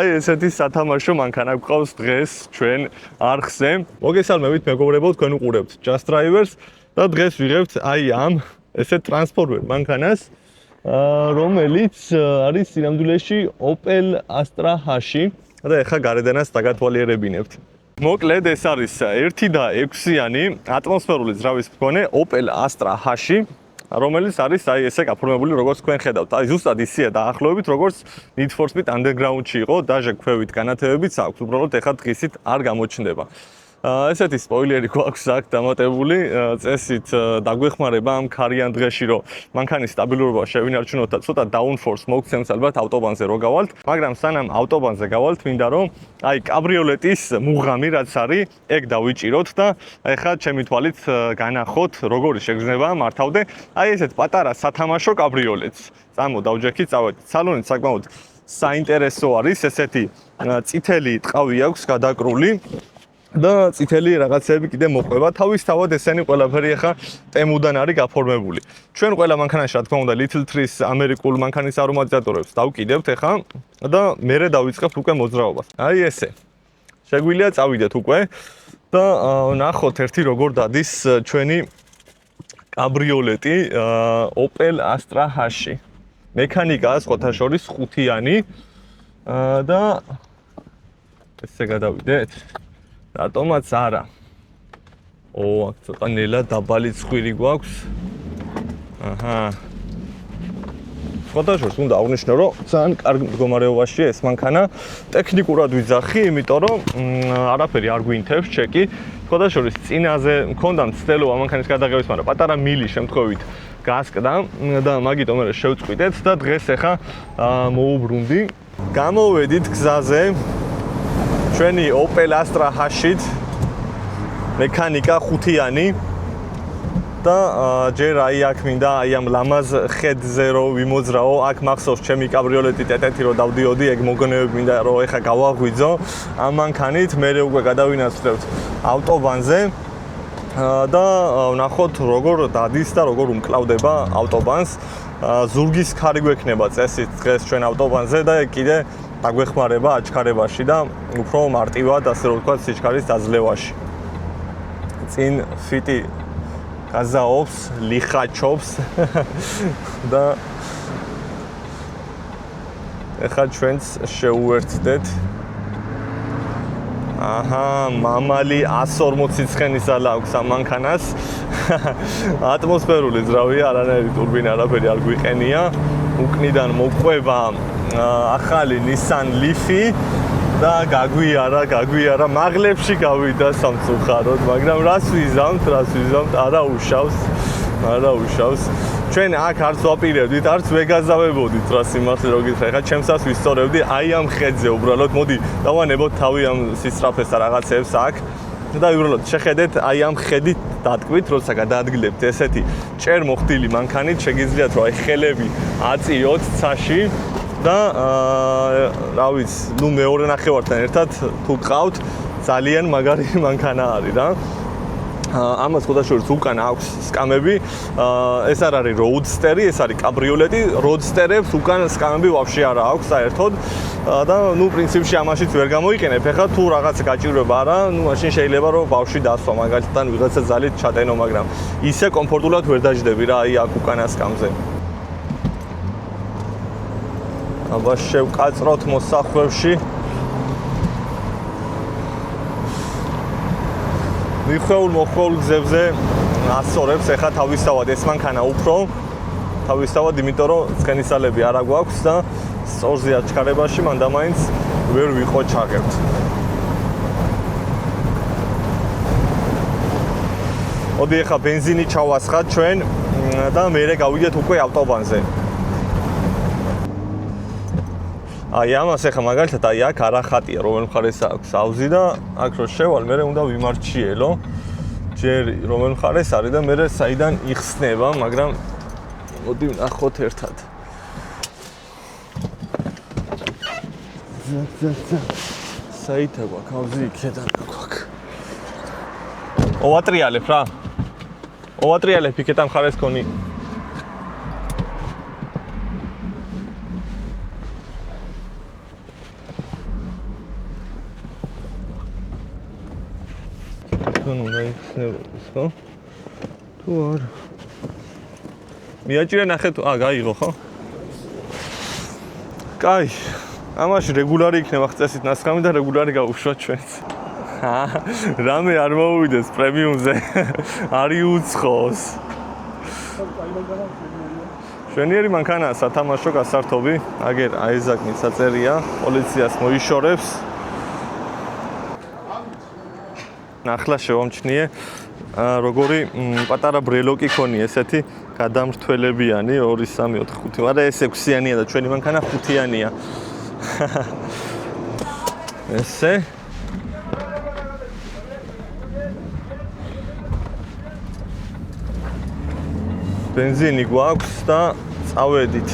აი ესეთი სათამაშო მანქანა გვყავს დღეს ჩვენ არხზე. მოგესალმებით მეგობრებო, თქვენ უყურებთ Just Drivers და დღეს ვიღებთ აი ამ ესეთ ტრანსფორმერ მანქანას, რომელიც არის სინამდვილეში Opel Astra H-ი და ეხლა გარედანაც დაგათვალიერებინებთ. მოკლედ ეს არის 1.6-იანი ატმოსფერული ძრავის მქონე Opel Astra H-ი, რომელიც არის აი ესე გაფორმებული, როგორც თქვენ ხედავთ. აი ზუსტად ისეა დაახლოებით, როგორც Need for Speed Underground-ში იყო, დაჟე ქვევით განათებებიც აქვს, უბრალოდ ეხლა დღისით არ გამოჩნდება. ესეთი სპოილერი გვაქვს აქ დამატებული, წესით დაგვეხმარება ამ ქარიან დღეში, რომ მანქანის სტაბილურობა შევინარჩუნოთ და ცოტა downforce მოგცემს ალბათ ავტობანზე რო გავალთ, მაგრამ სანამ ავტობანზე გავალთ, მინდა რომ აი კაბრიოლეტის მუღამი რაც არის, ეგ დავიჭიროთ და ეხლა ჩემი თვალით განახოთ, როგორი შეგრძნება მართავდე აი ესეთ პატარა სათამაშო კაბრიოლეტს. წამო დავჯექით, წავედით. სალონი საკმაოდ საინტერესო არის, ესეთი წითელი ტყავი აქვს გადაკრული. და წითელი რაღაცები კიდე მოყვება. თავისთავად ესენი ყველაფერი ახლა ტემუდან არის გაფორმებული. ჩვენ ყველა მანქანაში რა თქმა უნდა Little Trees ამერიკულ მანქანის არომატიზატორებს დავკიდებთ ახლა და მერე დავიწყებთ უკვე მოძრაობას. აი ესე. შეგვიძლია წავიდეთ უკვე და ნახოთ ერთი როგორ დადის ჩვენი კაბრიოლეტი Opel Astra H-ი. მექანიკაა სხვათა შორის 5-იანი და ესე გადავიდეთ. რატომაც არა. აქ ცოტა ნელა დაბალი ცხვირი გვაქვს. აჰა. სხვადასხვა უნდა აღნიშნო, რომ ძალიან კარგ მდგომარეობაშია ეს მანქანა. ტექნიკურად ვიძახი, იმიტომ რომ არაფერი არ გვინთებს ჩეკი. სხვადასხვა წინაზე მქონდა მცდელობა მანქანის გადაღების, მაგრამ პატარა მილი შემთხვევით გასკდა და მაგიტომ მე შევწყვიტეთ და დღეს ახლა მოუბრუნდი. გამოვედით გზაზე. ჩვენი Opel Astra H-ით მექანიკა 5-იანი და ჯერ აი აქ მინდა აი ამ ლამაზ ხედზე რო ვიმოძრაო, აქ მახსოვს ჩემი კაბრიოლეტი ტეტეთი რო დავდიოდი, ეგ მოგონებები მინდა რომ ეხა გავაღვიძო ამ მანქანით, მერე უკვე გადავინაცვლებთ ავტობანზე და ვნახოთ როგორ დადის და როგორ უმკლავდება ავტობანს. ზურგის ქარი გვექნება წესით დღეს ჩვენ ავტობანზე და კიდე დაგვეხმარება აჩქარებაში და უფრო მარტივად, ასე რომ ვთქვათ, სიჩქარის დაძლევაში. წინ ფიტი გაზაობს, ლიხაჩობს და ეხლა ჩვენც შეუერთდეთ. აჰა, მამალი 140 ცხენის ალა აქვს ამ მანქანას. ატმოსფერული ძრავია, არანაირი ტურბინა არაფერი არ გვიყენია. უკნიდან მოყვება ახალი Nissan Leaf-ი და გაგვიარა, მაღლებში გავიდა სამწუხაროდ, მაგრამ რას ვიზამთ, არა უშავს. ჩვენ აქ არც ვაპირებდით, არც ვეგაზავებოდით რას იმას რო გითხრა. ხა ჩემსაც ვისწორებდი აი ამ ხედზე უბრალოდ, მოდი დავანებოთ თავი ამ სისწრაფეს და რაღაცებს აქ და უბრალოდ შეხედეთ აი ამ ხედით დატკვით, როცა გადაადგილებთ ესეთი ჭერმოხდილი მანქანით, შეგიძლიათ რომ აი ხელები აწიოთ ცაში და რა ვიცი, ნუ მეორე ნახევართან ერთად თუ გყავთ, ძალიან მაგარი მანქანა არის რა. ამას ხოდაშორის უკან აქვს სკამები. ეს არ არის roadster-ი, ეს არის კაბრიოლეტი. roadster-ებს უკან სკამები ვაფშე არა აქვს საერთოდ და ნუ პრინციპში ამაშიც ვერ გამოიყენებ. ეხლა თუ რაღაც გაჭირვება არა, ნუ მაშინ შეიძლება რომ ბავშვი დასვა, მაგალითად ვიღაცა ძალით ჩატენო, მაგრამ ისე კომფორტულად ვერ დაждები რა, აი აქ უკანა სკამზე. აბა შევკაწროთ მოსახვევში. მიხეულ გზებზე ასწორებს ეხა თავისთავად ეს მანქანა უფრო თავისთავად, იმიტომ რომ ცხენისალები არა გვაქვს და სწორზე აჩქარებაში მანდა მაინც ვერ ვიყოჩაღებთ. მოდი ეხა ბენზინი ჩავასხათ ჩვენ და მერე გავიდეთ უკვე ავტობანზე. აი ამას ეხა მაგალითად აი აქ არახატია რომელ მხარეს აქვს ავზი და აქ რო შევალ მერე უნდა ვიმარჩიელო ჯერ რომელ მხარეს არის და მერე საიდან იხსნება, მაგრამ მოდი ვნახოთ ერთად. საითა გვაქვს ავზი იქედან გვაქვს. ოვატრიალებ რა. ოვატრიალებ იქეთან მხარეს ქონი. თვითონ უნდა იხსნებოდეს, ხო? თუ არა. მიაჭირე ნახე თუ გაიღო, ხო? კაი. ამაში რეგულარი იქნება წესით ნასხამი და რეგულარი გავუშვათ ჩვენც. რამე არ მოვიდეს პრემიუმზე. არის უცხოს. შვენიერი მანქანაა, სათამაშო გასართობი. აგერ აიზაკ მიწაწერია, პოლიციას მოიშორებს. ნახლა შევამჩნიე, როგორი პატარა ბრელოკი ქონი ესეთი გადამრთველებიანი 2 3 4 5, მაგრამ ეს 6-იანია და ჩვენი მანქანა 5-იანია. ესე бенზინი გვაქვს და წავედით.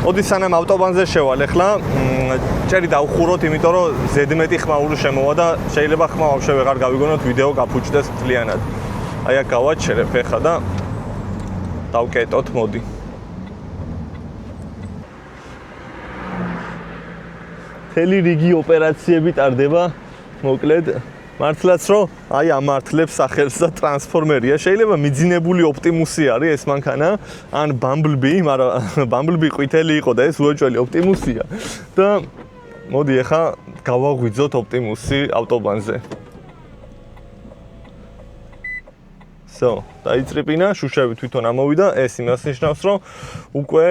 ოდი სანამ ავტობანზე შევალ ახლა ჭერი დავხუროთ, იმიტომ რომ ზედმეტი ხმაური შემოვა და შეიძლება ხმა ვაფშე ვეღარ გავიგონოთ, ვიდეო გაფუჭდეს მთლიანად. აი აქ გავაჩერებ ხა და დავკეტოთ, მოდი. მთელი რიგი ოპერაციები ტარდება, მოკლედ მართლაც რომ აი ამართლებს სახელს და ტრანსფორმერია. შეიძლება მიძინებული ოპტიმუსი არის ეს მანქანა, ან ბამბლბი, მაგრამ ბამბლბი ყვითელი იყო და ეს უეჭველი ოპტიმუსია. და მოდი ახლა გავაღვიძოთ ოპტიმუსი ავტობანზე. დაიწრიპინა, შუშები თვითონ ამოვიდა, ეს იმას ნიშნავს, რომ უკვე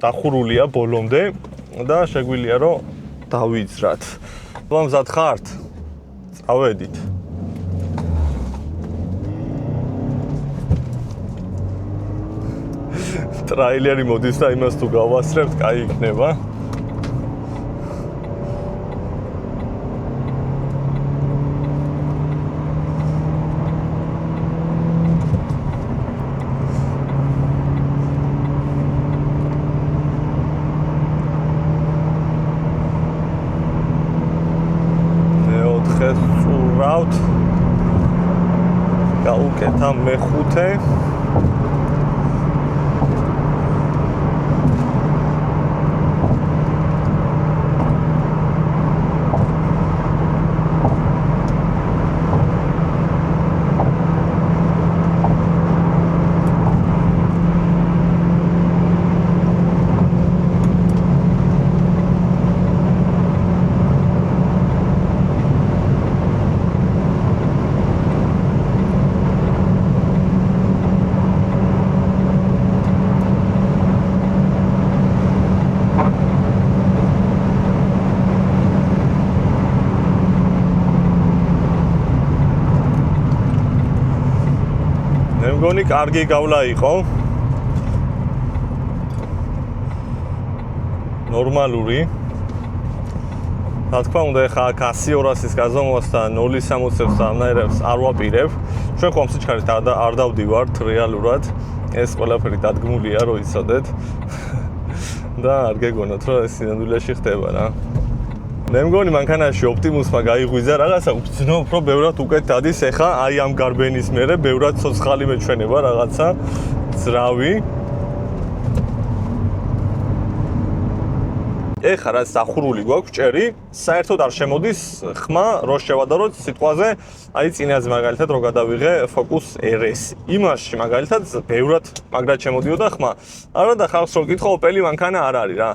დახურულია ბოლომდე და შეგვიძლია რომ დავიძრათ. მზად ხართ? წავედით. ტრაილერი მოდის და იმას თუ გავასწრებთ, კაი იქნება. გავუკეთა მეხუთე. მგონი კარგი გავლა იყო. ნორმალური. რა თქმა უნდა, ხა 100-200-ის გაზომვას და 0-60-ს და ამნაირებს არ ვაპირებ. ჩვენ ხომ სიჩქარით არ დავდივართ რეალურად. ეს ყველაფერი დადგმულია, რომ იცოდეთ. და არ გეგონოთ, რომ ეს სინამდვილეში ხდება რა. მე მგონი მანქანაში ოპტიმუსმა გაიღვიძა რაღაცა უცნობ, რომ ბევრად უკეთ დადის ეხა აი ამ გარბენის მერე, ბევრად ცოცხალი მეჩვენება რაღაცა ძრავი. ეხა რაც დახურული გვაქვს ჭერი, საერთოდ არ შემოდის ხმა, რო შევადაროთ სიტყვაზე, აი წინაზე მაგალითად რო გადავიღე Focus RS. იმაში მაგალითად ბევრად მაგრად შემოდიოდა ხმა. არა და ხალხს რო კითხო, Opel მანქანა არ არის რა.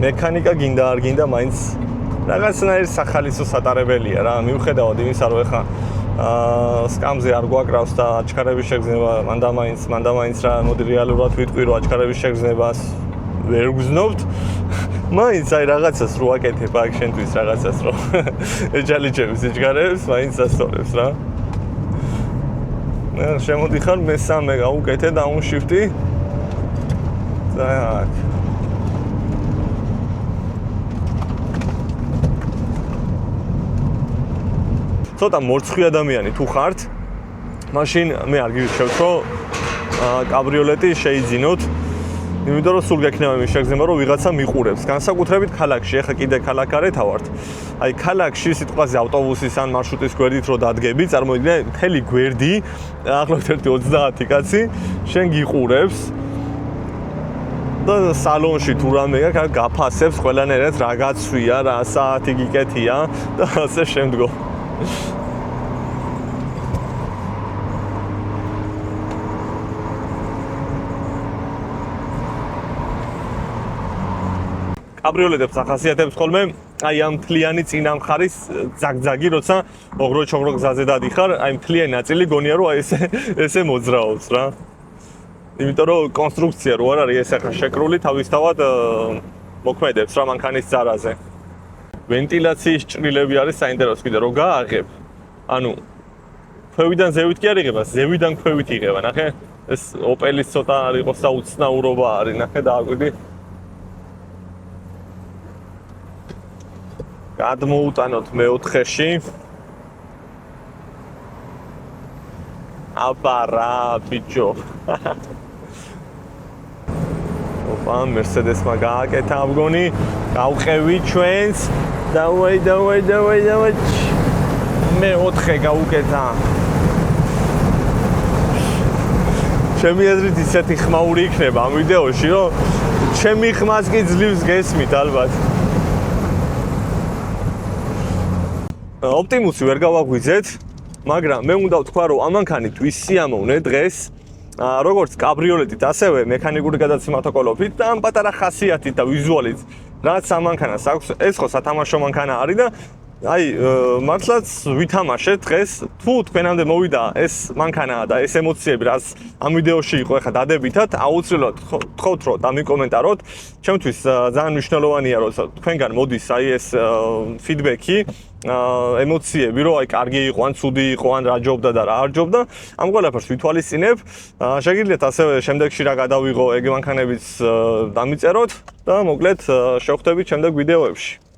მექანიკა გინდა არ გინდა, მაინც რაღაცნაირი სახალისო სატარებელია რა. მიუხედავად იმისა, რომ ეხა სკამზე არ გვაკრავს და აჩქარების შეგრძნება მანდამაინც რა, მოდი რეალურად ვიტყვი, რომ აჩქარების შეგრძნებას ვერ გზნობთ. მაინც აი რაღაცას რო აკეთებ აქ შენთვის რაღაცას რო ეჯალიჩების იჩქარებს, მაინც ასწორებს რა. მე შემოდიხარ მესამე გავუკეთე და downshift-ი. так. ცოტა მორცხვი ადამიანი თუ ხართ, მაშინ მე არ გირჩევთ, რომ კაბრიოლეტი შეიძინოთ. იმიტომ რომ სულ გექნება იმის შეგრძნება რომ ვიღაცა მიყურებს. განსაკუთრებით ქალაქში, ეხლა კიდე ქალაქ გარეთავართ. აი ქალაქში სიტყვაზე ავტობუსის ან მარშრუტის გვერდით რო დადგები, წარმოიდგინე მთელი გვერდი, ახლობთ 30 კაცი შენ გიყურებს. და სალონში თუ რამე გაქვს, გაფასებს ყველანაირად რა გაცვია, რა საათი გიკეთია და ასე შემდგომ. კაბრიოლეტებს ახასიათებს ხოლმე აი ამ მთლიანი წინა მხარის ძაგძაგი, როცა ოღრო-ჩოღრო გზაზე დადიხარ, აი მთლიანი ნაწილი გონია რომ აი ესე მოძრაობს რა. იმიტომ რომ კონსტრუქცია რო არ არის ეს ახლა შეკრული თავისთავად მოქმედებს რა მანქანის ძარაზე. ვენტილაციის ჭრილები არის საინტერესო კიდე რო გააღებ. ანუ ქვევიდან ზევით კი არ იღება, ზევიდან ქვევით იღება. ნახე, ეს ოპელის ცოტა არ იყოს და უცნაურობა არის, ნახე დააკვირდი. გადმოუტანოთ მეოთხეში. აბა რა ბიჭო. ოპა, Mercedes-მა გააკეთა მგონი, გავყევი ჩვენს. დავაი. მეოთხე გავუკეთა. ჩემი აზრით ისეთი ხმაური იქნება ამ ვიდეოში, რომ ჩემი ხმას კი ძლივს გესმით ალბათ. ოპტიმუსი ვერ გავაგვიძეთ, მაგრამ მე უნდა ვთქვა, რომ ამ მანქანით ვის სიამოვნე დღეს, როგორც კაბრიოლეტით, ასევე მექანიკური გადაცემათოკოლოფით და ამ პატარა ხასიათით და ვიზუალით, რაც ამ მანქანას აქვს, ეს ხო სათამაშო მანქანა არის და აი მართლაც ვითამაშეთ დღეს, თუ თქვენამდე მოვიდა ეს მანქანა და ეს ემოციები, რაც ამ ვიდეოში იყო, ეხლა დადებითად, აუცილებლად ვთხოვთ, რომ დამიკომენტაროთ. ჩემთვის ძალიან მნიშვნელოვანია, რომ თქვენგან მოდის აი ეს ფიდბექი, ემოციები, რომ აი კარგი იყო, ან ცუდი იყო, ან რა ჯობდა და რა არ ჯობდა. ამ ყველაფერს ვითვალისწინებ. შეგიძლიათ ასევე შემდეგში რა გადავიღო, ეგ მანქანებიც დამიწეროთ და მოკლედ შევხვდებით შემდეგ ვიდეოებში.